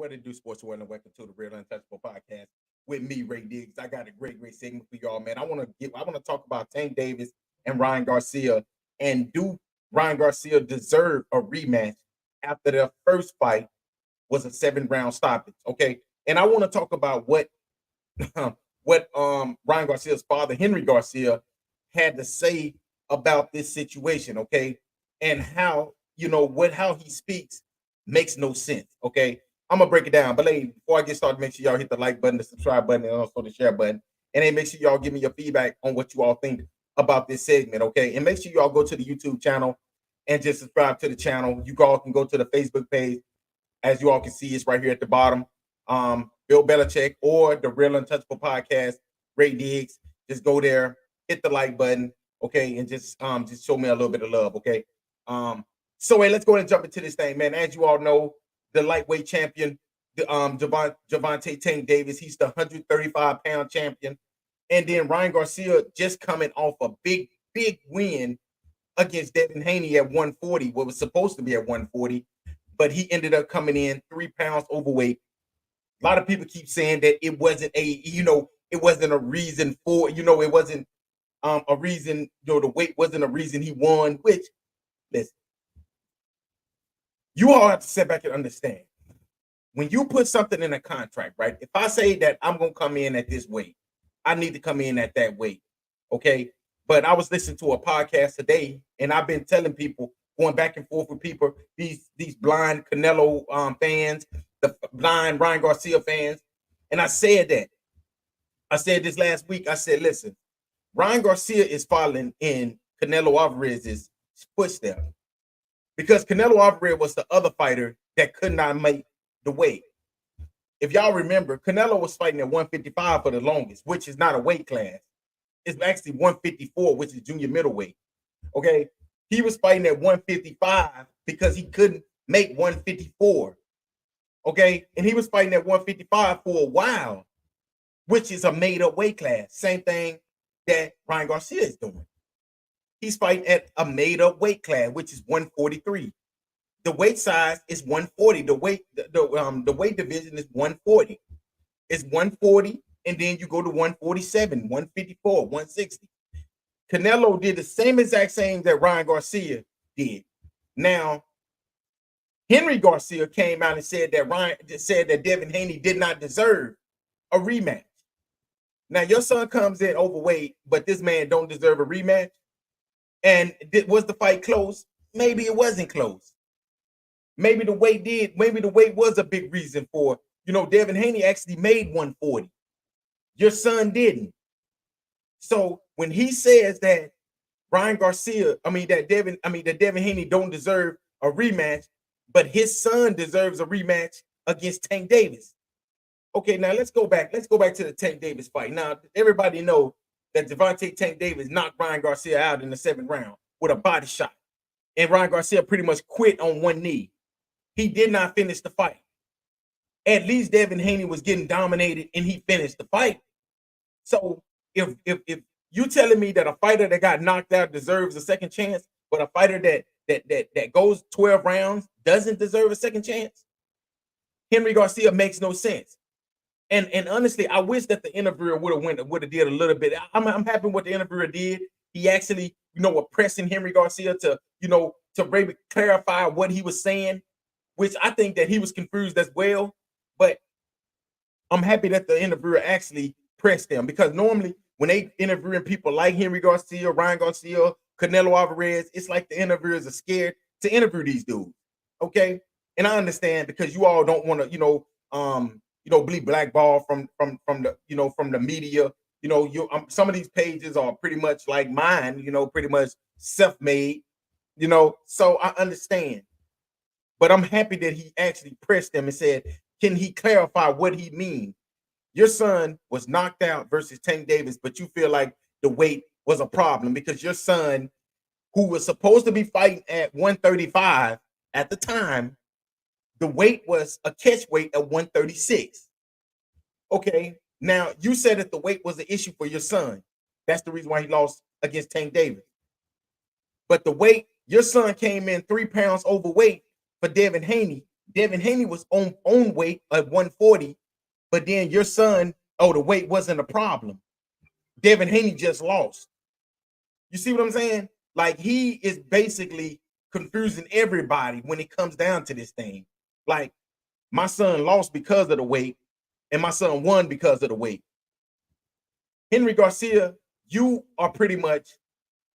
What it do, sports world, and welcome to the Real Untouchable podcast with me, Ray Diggs. I got a great segment for y'all, man. I want to talk about Tank Davis and Ryan Garcia, and do Ryan Garcia deserve a rematch after their first fight was a 7 round stoppage? Okay, and I want to talk about what Ryan Garcia's father, Henry Garcia, had to say about this situation. Okay, and how how he speaks makes no sense. Okay, I'm gonna break it down. But before I get started, make sure y'all hit the like button, the subscribe button, and also the share button. And then make sure y'all give me your feedback on what you all think about this segment. Okay, and make sure y'all go to the YouTube channel and just subscribe to the channel. You all can go to the Facebook page, as you all can see, it's right here at the bottom. Bill Belichick or the Real Untouchable Podcast, Ray Diggs. Just go there, hit the like button, okay, and just show me a little bit of love, okay. So hey, let's go ahead and jump into this thing, man. As you all know, the lightweight champion, Javante Tank Davis, he's the 135-pound champion, and then Ryan Garcia just coming off a big win against Devin Haney at 140, what was supposed to be at 140, but he ended up coming in 3 pounds overweight. A lot of people keep saying that it wasn't it wasn't a reason for, it wasn't a reason, the weight wasn't a reason he won, which, listen, you all have to sit back and understand. When you put something in a contract, right? If I say that I'm going to come in at this weight, I need to come in at that weight, okay? But I was listening to a podcast today, and I've been telling people, going back and forth with people, these blind Canelo fans, the blind Ryan Garcia fans, and I said this last week. I said, listen, Ryan Garcia is following in Canelo Alvarez's footsteps, because Canelo Alvarez was the other fighter that could not make the weight. If y'all remember, Canelo was fighting at 155 for the longest, which is not a weight class. It's actually 154, which is junior middleweight. Okay, he was fighting at 155 because he couldn't make 154. Okay, and he was fighting at 155 for a while, which is a made-up weight class. Same thing that Ryan Garcia is doing. He's fighting at a made-up weight class, which is 143. The weight size is 140. The weight division is 140. It's 140, and then you go to 147, 154, 160. Canelo did the same exact same that Ryan Garcia did. Now, Henry Garcia came out and said that Devin Haney did not deserve a rematch. Now, your son comes in overweight, but this man don't deserve a rematch. And was the fight close? Maybe it wasn't close. Maybe the weight did. Maybe the weight was a big reason for, Devin Haney actually made 140. Your son didn't. So when he says that that Devin Haney don't deserve a rematch, but his son deserves a rematch against Tank Davis. Okay, now let's go back. Let's go back to the Tank Davis fight. Now, everybody know that Javante Tank Davis knocked Ryan Garcia out in the 7th round with a body shot. And Ryan Garcia pretty much quit on one knee. He did not finish the fight. At least Devin Haney was getting dominated and he finished the fight. So if you telling me that a fighter that got knocked out deserves a second chance, but a fighter that goes 12 rounds doesn't deserve a second chance, Henry Garcia makes no sense. And honestly, I wish that the interviewer would have did a little bit. I'm happy what the interviewer did. He actually, was pressing Henry Garcia to maybe clarify what he was saying, which I think that he was confused as well. But I'm happy that the interviewer actually pressed him, because normally when they interviewing people like Henry Garcia, Ryan Garcia, Canelo Alvarez, it's like the interviewers are scared to interview these dudes. Okay, and I understand, because you all don't want to, be blackballed from the media. Some of these pages are pretty much like mine, pretty much self-made, so I understand. But I'm happy that he actually pressed them and said, can he clarify what he means? Your son was knocked out versus Tank Davis, but you feel like the weight was a problem because your son, who was supposed to be fighting at 135 at the time, the weight was a catch weight at 136. Okay, now you said that the weight was an issue for your son. That's the reason why he lost against Tank Davis. But the weight, your son came in 3 pounds overweight for Devin Haney, Devin Haney was on weight at 140, but then your son, the weight wasn't a problem. Devin Haney just lost. You see what I'm saying? Like, he is basically confusing everybody when it comes down to this thing. Like, my son lost because of the weight, and my son won because of the weight. Henry Garcia, you are pretty much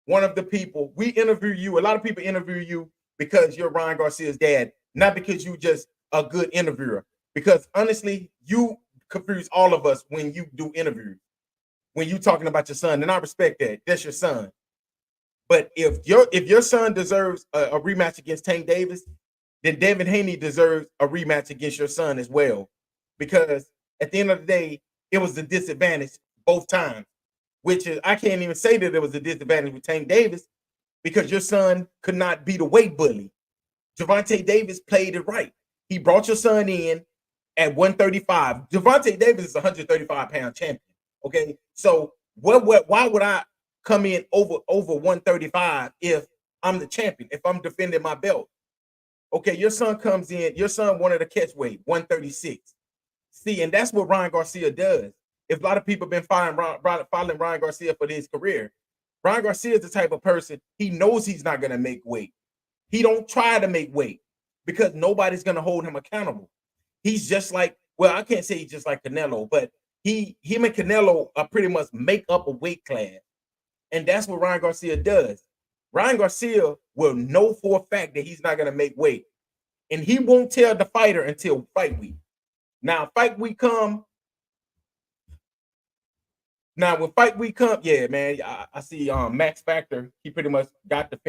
one of the people. We interview you. A lot of people interview you because you're Ryan Garcia's dad, not because you just a good interviewer. Because honestly, you confuse all of us when you do interviews, when you talking about your son, and I respect that. That's your son. But if your son deserves a rematch against Tank Davis, then Devin Haney deserves a rematch against your son as well. Because at the end of the day, it was a disadvantage both times. Which is, I can't even say that it was a disadvantage with Tank Davis because your son could not be the weight bully. Gervonta Davis played it right. He brought your son in at 135. Gervonta Davis is a 135-pound champion. Okay, so why would I come in over 135 if I'm the champion, if I'm defending my belt? Okay, your son comes in, your son wanted a catch weight, 136. See, and that's what Ryan Garcia does. If a lot of people have been following Ryan Garcia for his career, Ryan Garcia is the type of person, he knows he's not going to make weight. He don't try to make weight because nobody's going to hold him accountable. He's just like, well, I can't say he's just like Canelo, but him and Canelo are pretty much make up a weight class. And that's what Ryan Garcia does. Ryan Garcia will know for a fact that he's not going to make weight. And he won't tell the fighter until fight week. Now, fight week come. Now, when fight week come, yeah, man, I see Max Factor. He pretty much got to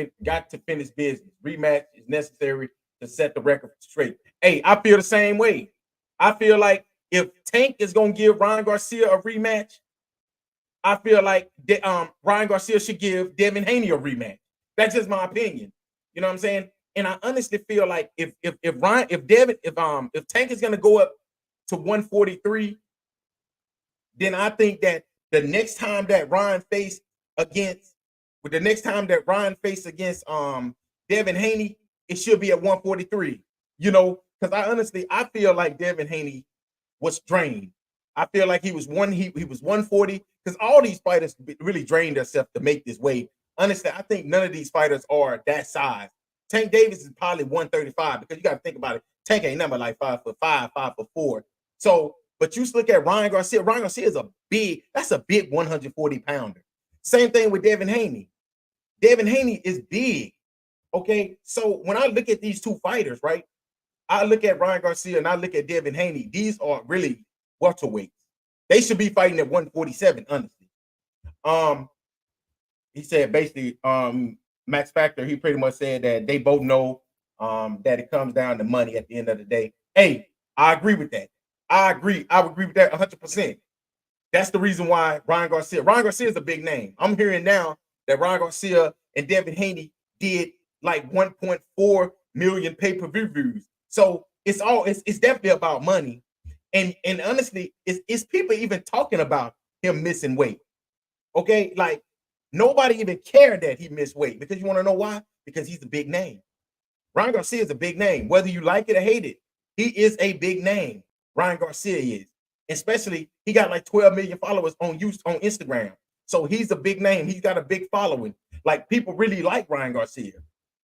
finish business. Rematch is necessary to set the record straight. Hey, I feel the same way. I feel like if Tank is gonna give Ryan Garcia a rematch, I feel like Ryan Garcia should give Devin Haney a rematch. That's just my opinion. You know what I'm saying? And I honestly feel like if Tank is gonna go up to 143, then I think that the next time that Ryan faced against Devin Haney, it should be at 143. You know, because I feel like Devin Haney was drained. I feel like he was 140 because all these fighters really drained themselves to make this weight. Honestly, I think none of these fighters are that size. Tank Davis is probably 135 because you got to think about it. Tank ain't number like 5'5", 5'4". So, but you look at Ryan Garcia. Ryan Garcia is a big 140 pounder. Same thing with Devin Haney. Devin Haney is big. Okay, so when I look at these two fighters, right? I look at Ryan Garcia and I look at Devin Haney. These are really welterweights. They should be fighting at 147, honestly. He said basically, Max Factor, he pretty much said that they both know that it comes down to money at the end of the day. Hey, I agree with that. I agree. I would agree with that 100%. That's the reason why Ryan Garcia is a big name. I'm hearing now that Ryan Garcia and Devin Haney did like 1.4 million pay-per-view views. So it's definitely about money. And honestly, it's people even talking about him missing weight. Okay, like nobody even cared that he missed weight because you want to know why? Because he's a big name. Ryan Garcia is a big name, whether you like it or hate it. He is a big name. Ryan Garcia is, especially he got like 12 million followers on Instagram. So he's a big name. He's got a big following. Like people really like Ryan Garcia.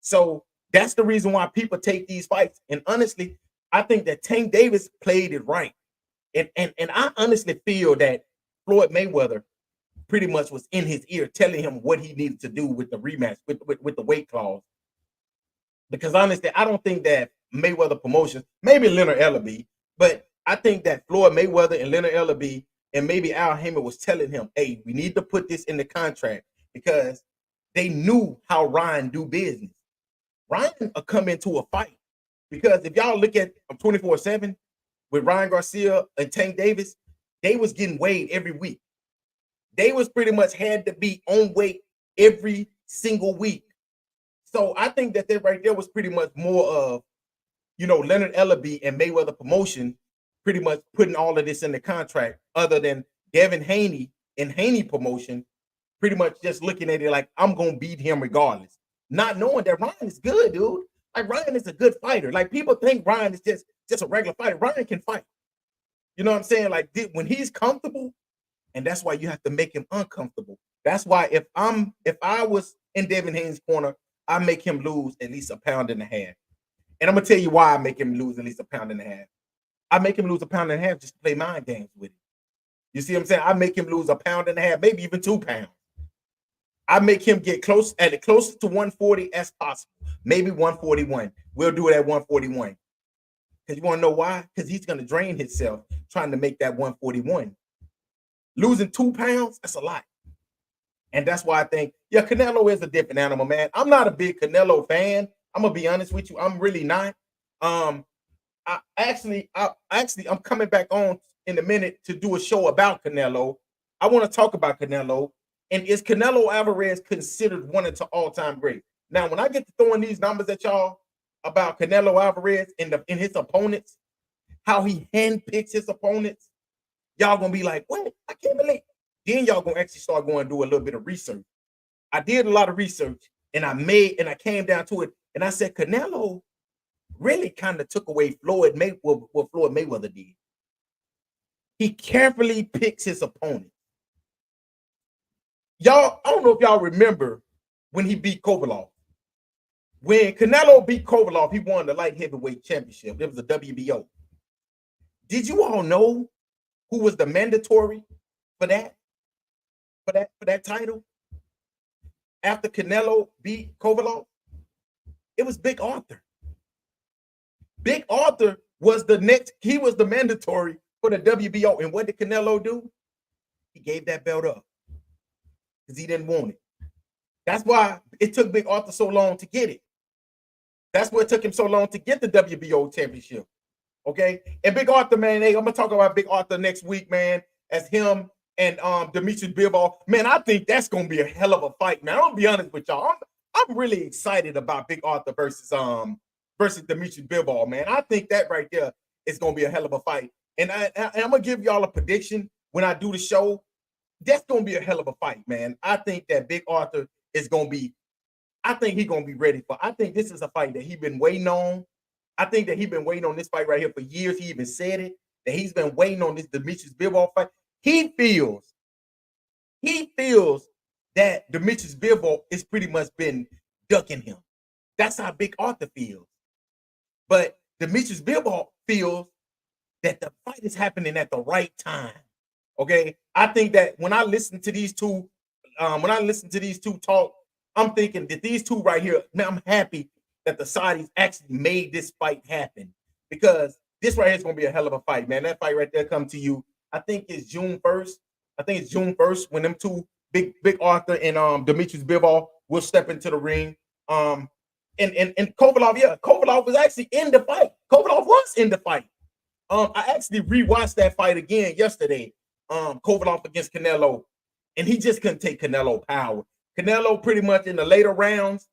So that's the reason why people take these fights. And honestly, I think that Tank Davis played it right. And I honestly feel that Floyd Mayweather pretty much was in his ear telling him what he needed to do with the rematch, with the weight clause. Because honestly, I don't think that Mayweather Promotions, maybe Leonard Ellerbe, but I think that Floyd Mayweather and Leonard Ellerbe and maybe Al Haymon was telling him, hey, we need to put this in the contract because they knew how Ryan do business. Ryan will come into a fight because if y'all look at 24/7 with Ryan Garcia and Tank Davis, they was getting weighed every week. They was pretty much had to be on weight every single week. So I think that right there was pretty much more of, Leonard Ellerbe and Mayweather Promotion pretty much putting all of this in the contract, other than Devin Haney and Haney Promotion pretty much just looking at it like, I'm going to beat him regardless. Not knowing that Ryan is good, dude. Like Ryan is a good fighter. Like people think Ryan is just a regular fighter. Ryan can fight. You know what I'm saying? Like when he's comfortable, and that's why you have to make him uncomfortable. That's why if I was in Devin Haney's corner, I make him lose at least a pound and a half. And I'm gonna tell you why I make him lose at least a pound and a half. I make him lose a pound and a half just to play mind games with him. You see what I'm saying? I make him lose a pound and a half, maybe even 2 pounds. I make him get close to 140 as possible, maybe 141. We'll do it at 141. Because you want to know why? Because he's going to drain himself trying to make that 141. Losing 2 pounds, that's a lot. And that's why I think, yeah, Canelo is a different animal, man. I'm not a big Canelo fan. I'm gonna be honest with you. I'm really not. I'm coming back on in a minute to do a show about Canelo. I want to talk about Canelo. And is Canelo Alvarez considered one of the all-time greats? Now, when I get to throwing these numbers at y'all about Canelo Alvarez and his opponents, how he handpicks his opponents, y'all gonna be like, what? I can't believe. Then y'all gonna actually start going and do a little bit of research. I did a lot of research and I came down to it and I said Canelo really kind of took away what Floyd Mayweather did. He carefully picks his opponent. Y'all, I don't know if y'all remember when he beat Kovalov. When Canelo beat Kovalov, he won the light heavyweight championship. It was a WBO. Did you all know who was the mandatory for that? For that title? After Canelo beat Kovalov? It was Big Arthur. Big Arthur was he was the mandatory for the WBO. And what did Canelo do? He gave that belt up because he didn't want it. That's why it took Big Arthur so long to get it. That's why it took him so long to get the WBO championship. Okay. And Big Arthur, man, hey, I'm gonna talk about Big Arthur next week, man, as him and Demetrius Bivol. Man, I think that's gonna be a hell of a fight, man. I'm gonna be honest with y'all. I'm really excited about Big Arthur versus Demetrius Bivol, man. I think that right there is gonna be a hell of a fight. And I'm gonna give y'all a prediction when I do the show. That's gonna be a hell of a fight, man. I think that Big Arthur is gonna be. I think he's gonna be ready for. I think this is a fight that he's been waiting on. I think that he's been waiting on this fight right here for years. He even said it, that he's been waiting on this Demetrius Bivol fight. He feels that Demetrius Bivol is pretty much been ducking him. That's how Big Arthur feels. But Demetrius Bivol feels that the fight is happening at the right time. Okay. I think that when I listen to these two talk, I'm thinking that these two right here, man, I'm happy that the Saudis actually made this fight happen because this right here is going to be a hell of a fight, man. That fight right there come to you. I think it's June 1st. I think it's June 1st when them two Big Arthur and Demetrius Bivol will step into the ring. And Kovalov, yeah, Kovalov was actually in the fight. Kovalov was in the fight. I actually rewatched that fight again yesterday. Kovalov against Canelo, and he just couldn't take Canelo power. Canelo pretty much in the later rounds.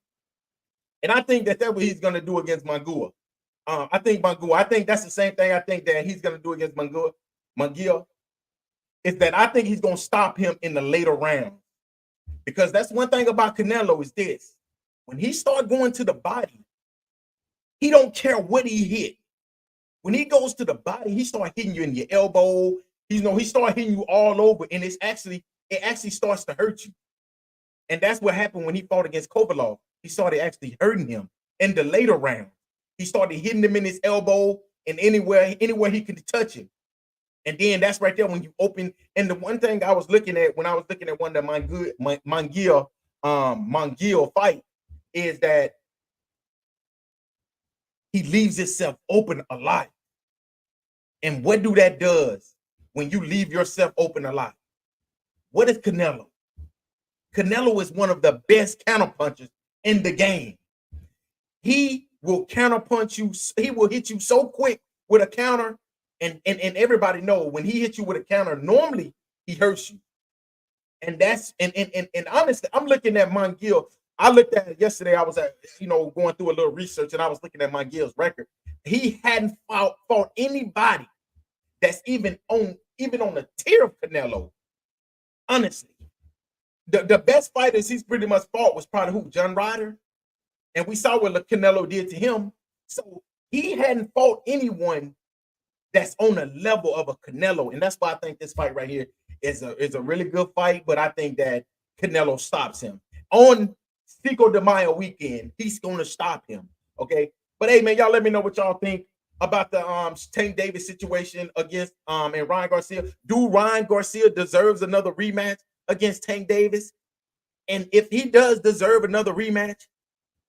And I think that's what he's going to do against Munguia. I think that's the same thing I think that he's going to do against Munguia. Is that I think he's going to stop him in the later rounds. Because that's one thing about Canelo is this. When he starts going to the body, he don't care what he hit. When he goes to the body, he starts hitting you in your elbow. He starts hitting you all over. And it actually starts to hurt you. And that's what happened when he fought against Kovalov. He started actually hurting him in the later round. He started hitting him in his elbow and anywhere he could touch him. And then that's right there when you open. And the one thing I was looking at when I was looking at one of the Munguia fight is that he leaves himself open a lot. And what do that does when you leave yourself open a lot? What is Canelo? Canelo is one of the best counterpunchers in the game. He will counterpunch you. He will hit you so quick with a counter. And everybody know when he hits you with a counter, normally he hurts you. And that's and honestly, I'm looking at Munguia. I looked at it yesterday. I was going through a little research and I was looking at Munguia's record. He hadn't fought anybody that's even on the tier of Canelo. Honestly. The best fighters he's pretty much fought was probably who? John Ryder. And we saw what Canelo did to him. So he hadn't fought anyone that's on the level of a Canelo. And that's why I think this fight right here is a really good fight. But I think that Canelo stops him. On Cinco de Mayo weekend, he's going to stop him. Okay. But hey, man, y'all let me know what y'all think about the Tank Davis situation against and Ryan Garcia. Do Ryan Garcia deserves another rematch against Tank Davis? And if he does deserve another rematch,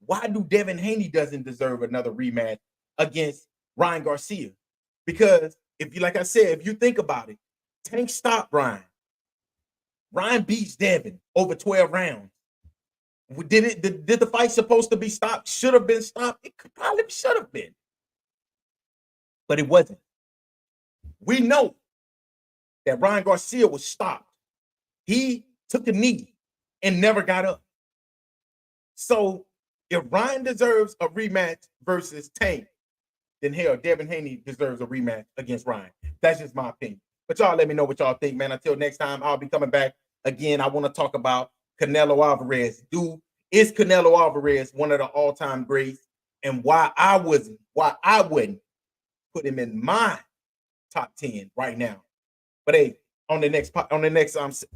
why do Devin Haney doesn't deserve another rematch against Ryan Garcia? Because if you, like I said, if you think about it, Tank stopped Ryan. Ryan beats Devin over 12 rounds. Did the fight supposed to be stopped? Should have been stopped? It probably should have been. But it wasn't. We know that Ryan Garcia was stopped. He took a knee and never got up. So if Ryan deserves a rematch versus Tank, then hell, Devin Haney deserves a rematch against Ryan. That's just my opinion. But y'all let me know what y'all think, man. Until next time, I'll be coming back again. I want to talk about Canelo Alvarez. Is Canelo Alvarez one of the all-time greats? And why I wouldn't put him in my top 10 right now. But hey, on the next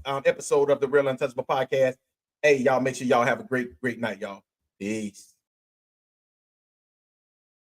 episode of the Real Untouchable podcast, hey, y'all make sure y'all have a great night, y'all. Peace.